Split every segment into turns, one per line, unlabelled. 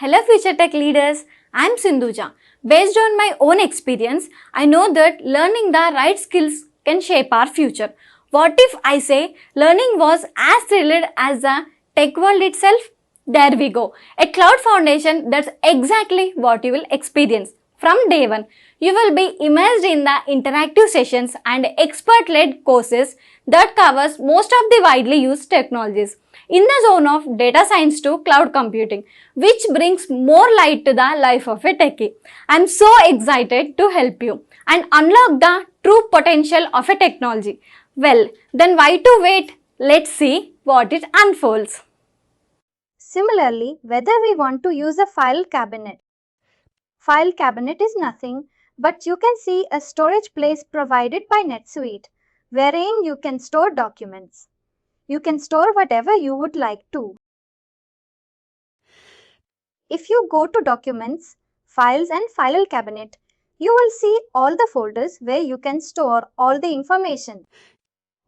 Hello future tech leaders, I am Sindhuja. Based on my own experience, I know that learning the right skills can shape our future. What if I say learning was as thrilled as the tech world itself? There we go. A cloud foundation, that's exactly what you will experience. From day one, you will be immersed in the interactive sessions and expert-led courses that covers most of the widely used technologies in the zone of data science to cloud computing, which brings more light to the life of a techie. I'm so excited to help you and unlock the true potential of a technology. Well, then why to wait? Let's see what it unfolds.
Similarly, whether we want to use a file cabinet. File cabinet is nothing, but you can see a storage place provided by NetSuite, wherein you can store documents. You can store whatever you would like to. If you go to Documents, Files and File Cabinet, you will see all the folders where you can store all the information.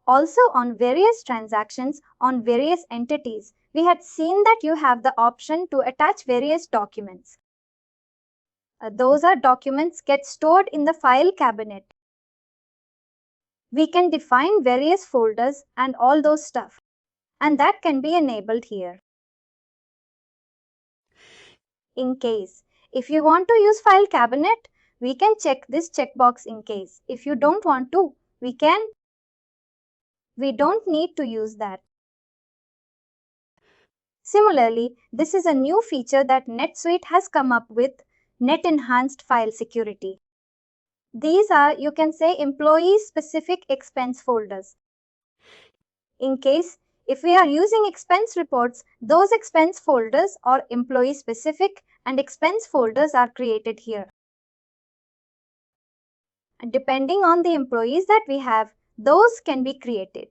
Also on various transactions on various entities, we had seen that you have the option to attach various documents. Those are documents get stored in the file cabinet. We can define various folders and all those stuff, and that can be enabled here. In case, if you want to use file cabinet, we can check this checkbox in case. If you don't want to, we don't need to use that. Similarly, this is a new feature that NetSuite has come up with, Net Enhanced File Security. These are, you can say, employee-specific expense folders. In case, if we are using expense reports, those expense folders or employee-specific and expense folders are created here. And depending on the employees that we have, those can be created.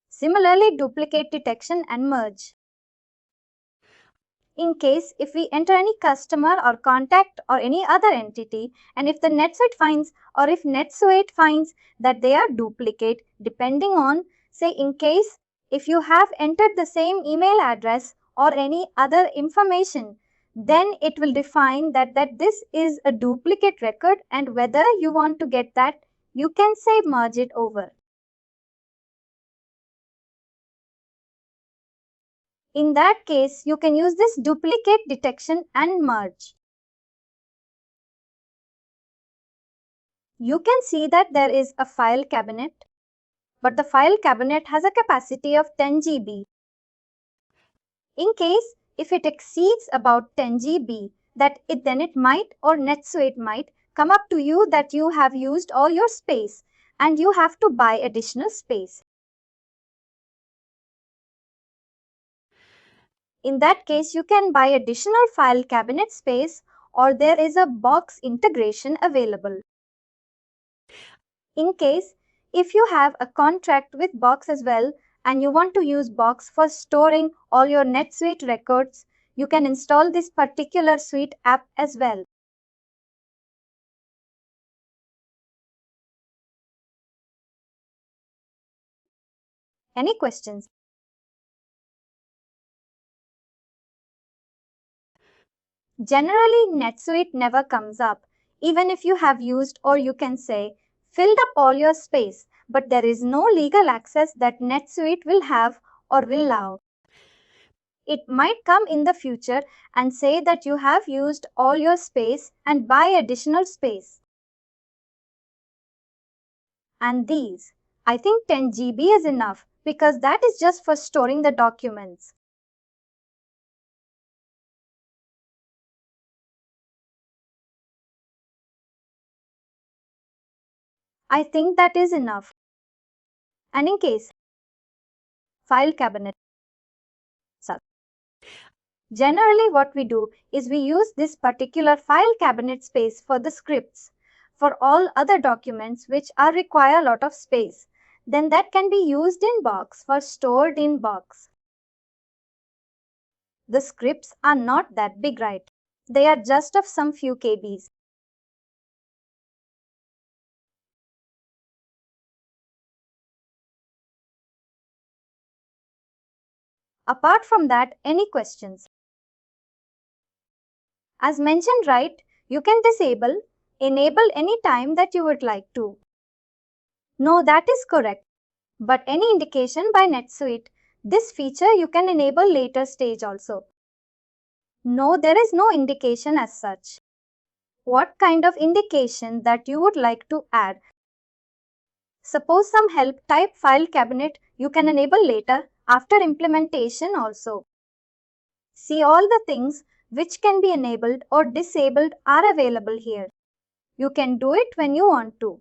Similarly, duplicate detection and merge. In case if we enter any customer or contact or any other entity, and if the NetSuite finds or if NetSuite finds that they are duplicate, depending on, say in case if you have entered the same email address or any other information, then it will define that this is a duplicate record, and whether you want to get that, you can say merge it over. In that case, you can use this duplicate detection and merge. You can see that there is a file cabinet, but the file cabinet has a capacity of 10 GB. In case if it exceeds about 10 GB, then it might or NetSuite might come up to you that you have used all your space and you have to buy additional space. In that case, you can buy additional file cabinet space, or there is a box integration available. In case if you have a contract with Box as well and you want to use Box for storing all your NetSuite records, you can install this particular suite app as well. Any questions? Generally, NetSuite never comes up, even if you have used, or you can say, filled up all your space, but there is no legal access that NetSuite will have or will allow. It might come in the future and say that you have used all your space and buy additional space. And these, I think 10 GB is enough because that is just for storing the documents. I think that is enough. And in case, file cabinet. Generally what we do is we use this particular file cabinet space for the scripts. For all other documents which require a lot of space, then that can be used in Box for stored in Box. The scripts are not that big, right? They are just of some few KBs. Apart from that, any questions? As mentioned, right, you can disable, enable any time that you would like to. No, that is correct. But any indication by NetSuite, this feature you can enable later stage also. No, there is no indication as such. What kind of indication that you would like to add? Suppose some help type file cabinet you can enable later after implementation also. See, all the things which can be enabled or disabled are available here. You can do it when you want to.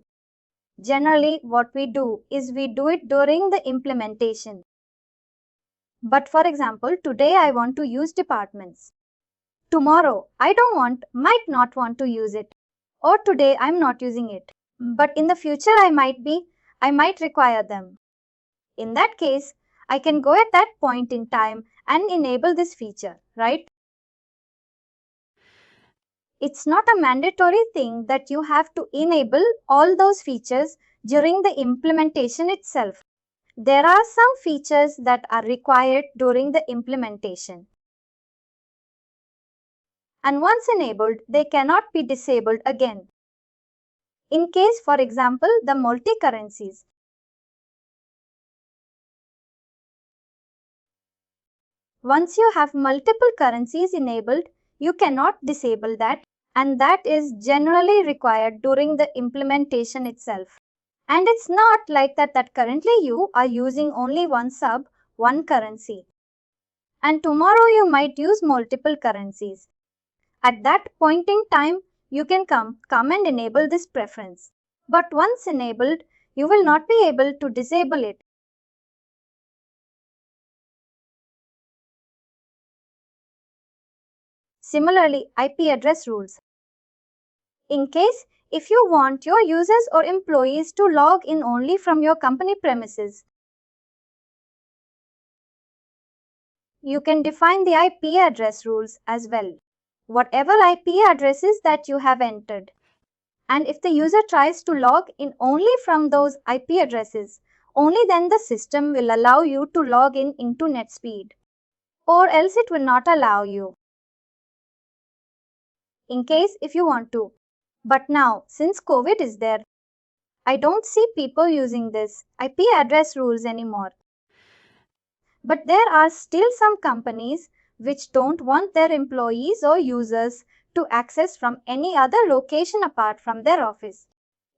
Generally, what we do is we do it during the implementation. But for example, today I want to use departments. Tomorrow, might not want to use it. Or today I'm not using it. But in the future I might require them. In that case, I can go at that point in time and enable this feature, right? It's not a mandatory thing that you have to enable all those features during the implementation itself. There are some features that are required during the implementation. And once enabled, they cannot be disabled again. In case, for example, the multi-currencies. Once you have multiple currencies enabled, you cannot disable that, and that is generally required during the implementation itself. And it's not like that currently you are using only one sub, one currency. And tomorrow you might use multiple currencies. At that point in time, you can come and enable this preference. But once enabled, you will not be able to disable it. Similarly, IP address rules. In case if you want your users or employees to log in only from your company premises, you can define the IP address rules as well. Whatever IP addresses that you have entered. And if the user tries to log in only from those IP addresses, only then the system will allow you to log in into NetSuite, or else it will not allow you. In case if you want to. But now, since COVID is there, I don't see people using this IP address rules anymore. But there are still some companies which don't want their employees or users to access from any other location apart from their office.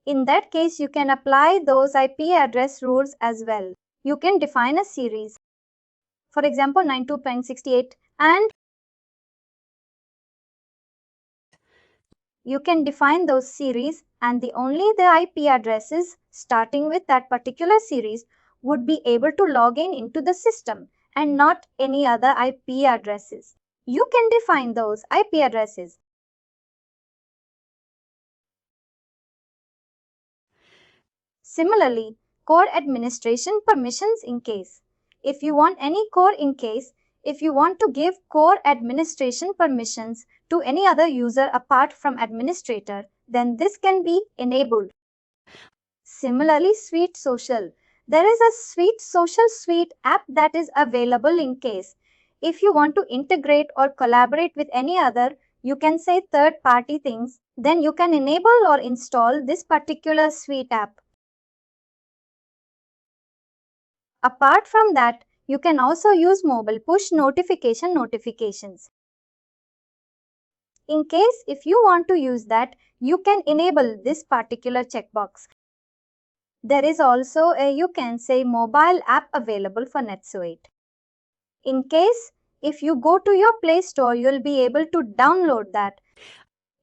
In that case, you can apply those IP address rules as well. You can define a series. For example, 92.68 and you can define those series and only the IP addresses starting with that particular series would be able to log in into the system and not any other IP addresses. You can define those IP addresses. Similarly, core administration permissions in case. If you want any core in case, if you want to give core administration permissions to any other user apart from administrator, then this can be enabled. Similarly, Suite Social. There is a Suite Social Suite app that is available in case. If you want to integrate or collaborate with any other, you can say third-party things, then you can enable or install this particular Suite app. Apart from that, you can also use mobile push notifications. In case if you want to use that, you can enable this particular checkbox. There is also a, you can say, mobile app available for NetSuite. In case if you go to your Play Store, you'll be able to download that.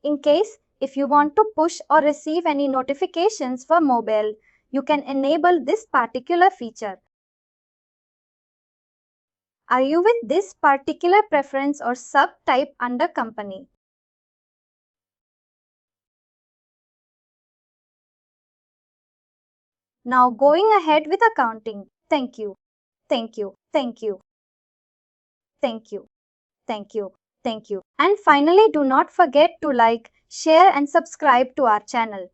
In case if you want to push or receive any notifications for mobile, you can enable this particular feature. Are you with this particular preference or subtype under company? Now going ahead with accounting. Thank you. Thank you. Thank you. Thank you. Thank you. Thank you. And finally, do not forget to like, share and subscribe to our channel.